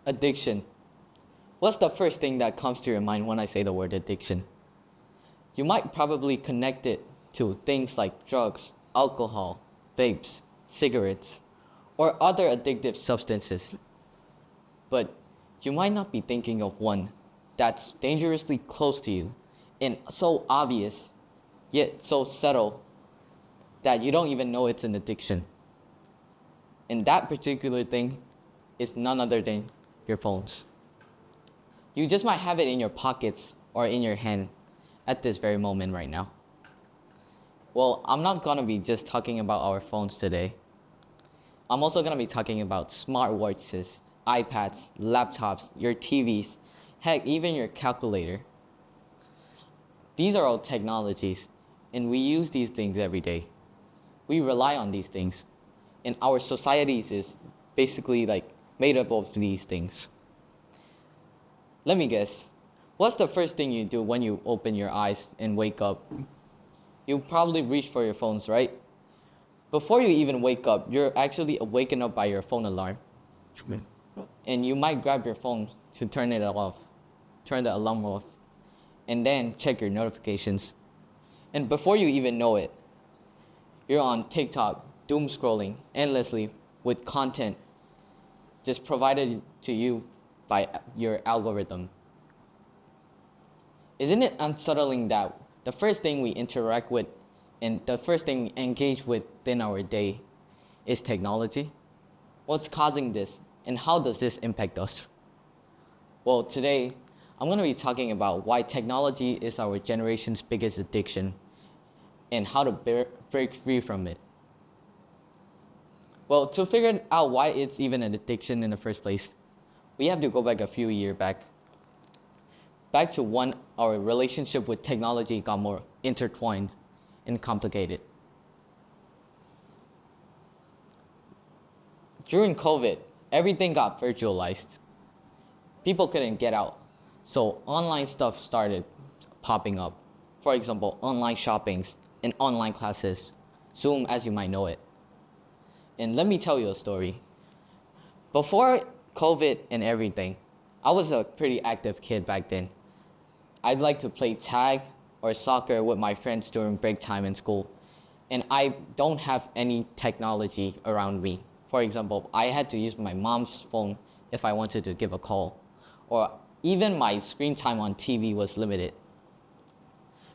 Addiction. What's the first thing that comes to your mind when I say the word addiction? You might probably connect it to things like drugs, alcohol, vapes, cigarettes, or other addictive substances. But you might not be thinking of one that's dangerously close to you and so obvious, yet so subtle that you don't even know it's an addiction. And that particular thing is none other than your phones. You just might have it in your pockets or in your hand at this very moment right now. Well, I'm not gonna be just talking about our phones today. I'm also gonna be talking about smartwatches, iPads, laptops, your TVs, heck, even your calculator. These are all technologies, and we use these things every day. We rely on these things, and our societies is basically like made up of these things. Let me guess, what's the first thing you do when you open your eyes and wake up? You probably reach for your phones, right? Before you even wake up, you're actually waken up by your phone alarm. And you might grab your phone to turn it off, turn the alarm off, and then check your notifications. And before you even know it, you're on TikTok, doom scrolling endlessly with content just provided to you by your algorithm. Isn't it unsettling that the first thing we interact with and the first thing we engage with in our day is technology? What's causing this, and how does this impact us? Well, today, I'm going to be talking about why technology is our generation's biggest addiction and how to break free from it. Well, to figure out why it's even an addiction in the first place, we have to go back a few years back to when our relationship with technology got more intertwined and complicated. During COVID, everything got virtualized. People couldn't get out, so online stuff started popping up. For example, online shoppings and online classes, Zoom as you might know it. And let me tell you a story. Before COVID and everything, I was a pretty active kid back then. I'd like to play tag or soccer with my friends during break time in school. And I don't have any technology around me. For example, I had to use my mom's phone if I wanted to give a call. Or even my screen time on TV was limited.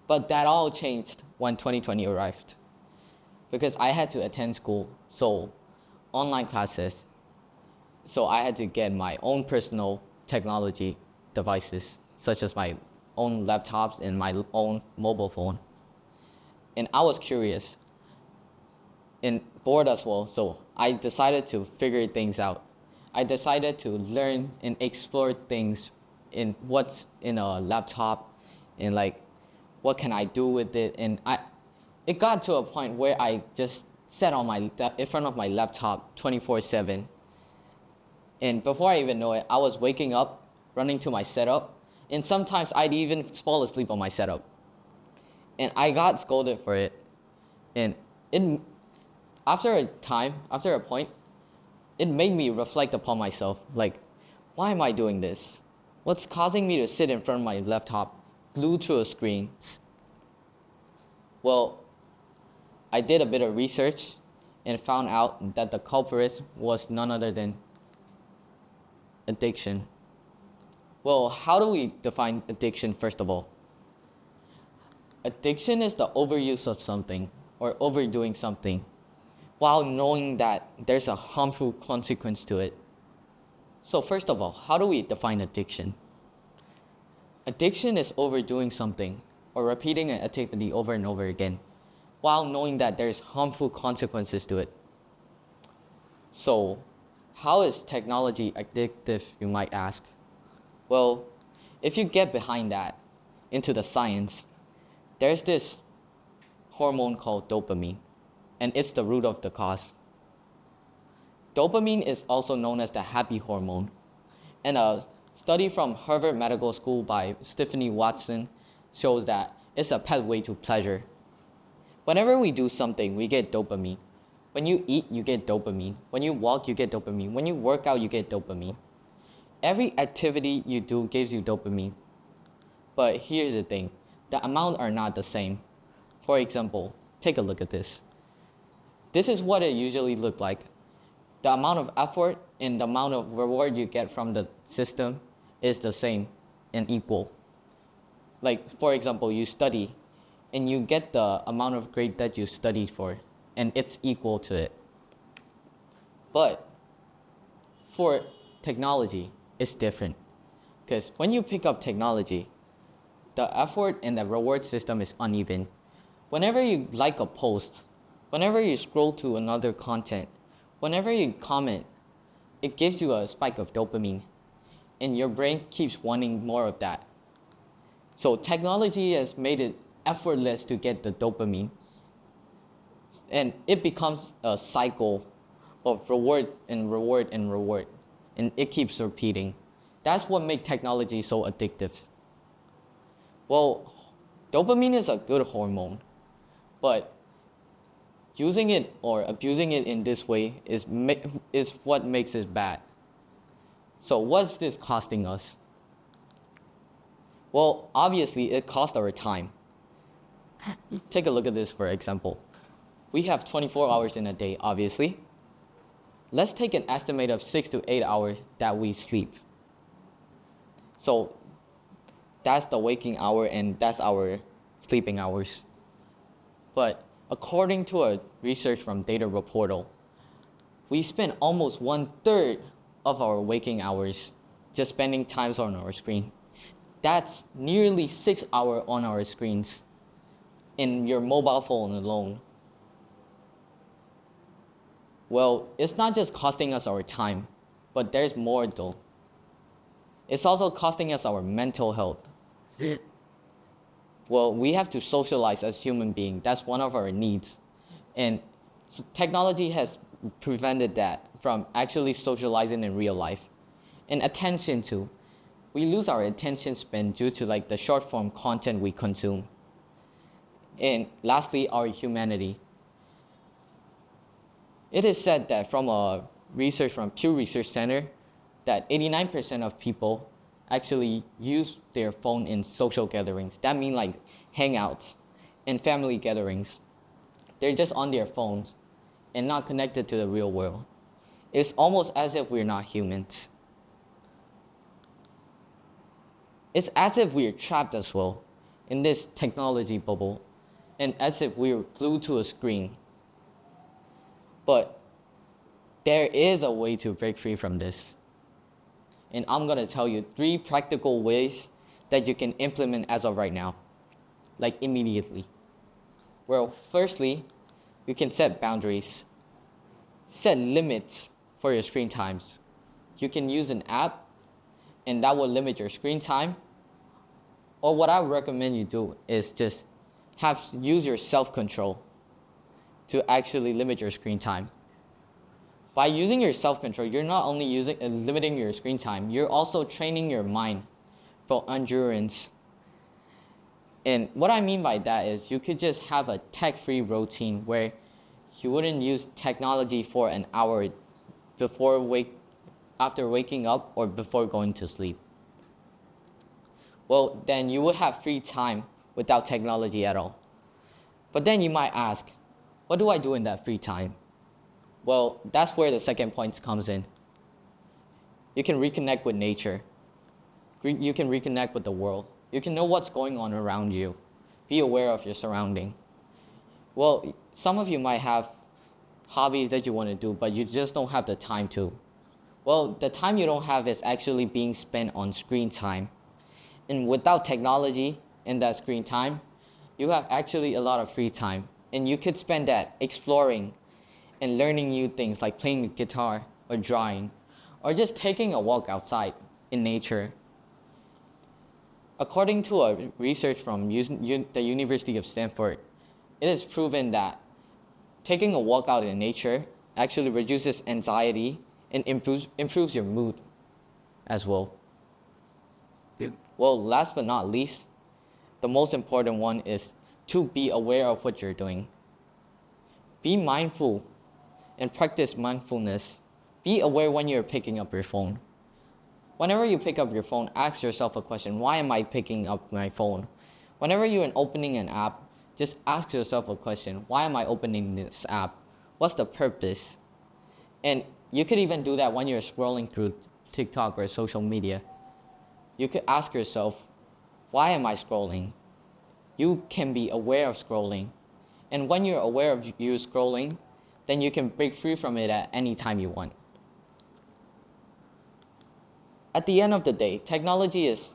But that all changed when 2020 arrived. Because I had to attend school, so online classes. So I had to get my own personal technology devices, such as my own laptops and my own mobile phone. And I was curious and bored as well, so I decided to figure things out. I decided to learn and explore things in what's in a laptop and like what can I do with it. And it got to a point where I just sat in front of my laptop 24/7. And before I even know it, I was waking up, running to my setup, and sometimes I'd even fall asleep on my setup. And I got scolded for it. And after a point, it made me reflect upon myself, like, why am I doing this? What's causing me to sit in front of my laptop, glued to a screen? Well, I did a bit of research and found out that the culprit was none other than addiction. Well, how do we define addiction first of all? Addiction is the overuse of something or overdoing something while knowing that there's a harmful consequence to it. So first of all, how do we define addiction? Addiction is overdoing something or repeating an activity over and over again while knowing that there's harmful consequences to it. So, how is technology addictive, you might ask? Well, if you get behind that, into the science, there's this hormone called dopamine, and it's the root of the cause. Dopamine is also known as the happy hormone, and a study from Harvard Medical School by Stephanie Watson shows that it's a pathway to pleasure. Whenever we do something, we get dopamine. When you eat, you get dopamine. When you walk, you get dopamine. When you work out, you get dopamine. Every activity you do gives you dopamine. But here's the thing, the amount are not the same. For example, take a look at this. This is what it usually look like. The amount of effort and the amount of reward you get from the system is the same and equal. Like, for example, you study and you get the amount of grade that you studied for, and it's equal to it. But for technology, it's different. Because when you pick up technology, the effort and the reward system is uneven. Whenever you like a post, whenever you scroll to another content, whenever you comment, it gives you a spike of dopamine, and your brain keeps wanting more of that. So technology has made it effortless to get the dopamine, and it becomes a cycle of reward and reward and reward, and it keeps repeating. That's what makes technology so addictive. Well, dopamine is a good hormone, but using it or abusing it in this way is what makes it bad. So what's this costing us? Well, obviously it costs our time. Take a look at this, for example. We have 24 hours in a day, obviously. Let's take an estimate of 6 to 8 hours that we sleep. So that's the waking hour and that's our sleeping hours. But according to a research from Data Portal, we spend almost 1/3 of our waking hours just spending times on our screen. That's nearly 6 hours on our screens in your mobile phone alone. Well, it's not just costing us our time, but there's more though. It's also costing us our mental health. Well, we have to socialize as human beings. That's one of our needs. And technology has prevented that from actually socializing in real life. And attention too. We lose our attention span due to like the short form content we consume. And lastly, our humanity. It is said that from a research from Pew Research Center that 89% of people actually use their phone in social gatherings. That means like hangouts and family gatherings. They're just on their phones and not connected to the real world. It's almost as if we're not humans. It's as if we're trapped as well in this technology bubble, and as if we're glued to a screen. But there is a way to break free from this. And I'm gonna tell you 3 practical ways that you can implement as of right now, like immediately. Well, firstly, you can set boundaries. Set limits for your screen times. You can use an app and that will limit your screen time. Or what I recommend you do is just use your self-control to actually limit your screen time. By using your self-control, you're not only limiting your screen time, you're also training your mind for endurance. And what I mean by that is you could just have a tech-free routine where you wouldn't use technology for an hour after waking up or before going to sleep. Well, then you would have free time without technology at all. But then you might ask, what do I do in that free time? Well, that's where the second point comes in. You can reconnect with nature. You can reconnect with the world. You can know what's going on around you. Be aware of your surrounding. Well, some of you might have hobbies that you want to do, but you just don't have the time to. Well, the time you don't have is actually being spent on screen time. And without technology and that screen time, you have actually a lot of free time. And you could spend that exploring and learning new things like playing the guitar or drawing or just taking a walk outside in nature. According to a research from the University of Stanford, it is proven that taking a walk out in nature actually reduces anxiety and improves your mood as well. Well, last but not least, the most important one is to be aware of what you're doing. Be mindful and practice mindfulness. Be aware when you're picking up your phone. Whenever you pick up your phone, ask yourself a question: why am I picking up my phone? Whenever you're opening an app, just ask yourself a question: why am I opening this app? What's the purpose? And you could even do that when you're scrolling through TikTok or social media. You could ask yourself, why am I scrolling? You can be aware of scrolling. And when you're aware of you scrolling, then you can break free from it at any time you want. At the end of the day, technology is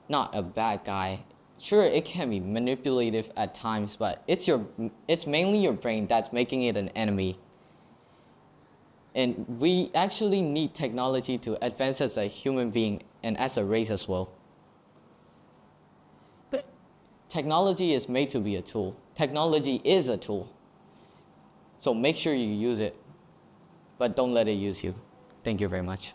not a bad guy. Sure, it can be manipulative at times, but it's mainly your brain that's making it an enemy. And we actually need technology to advance as a human being and as a race as well. But technology is made to be a tool. Technology is a tool. So make sure you use it, but don't let it use you. Thank you very much.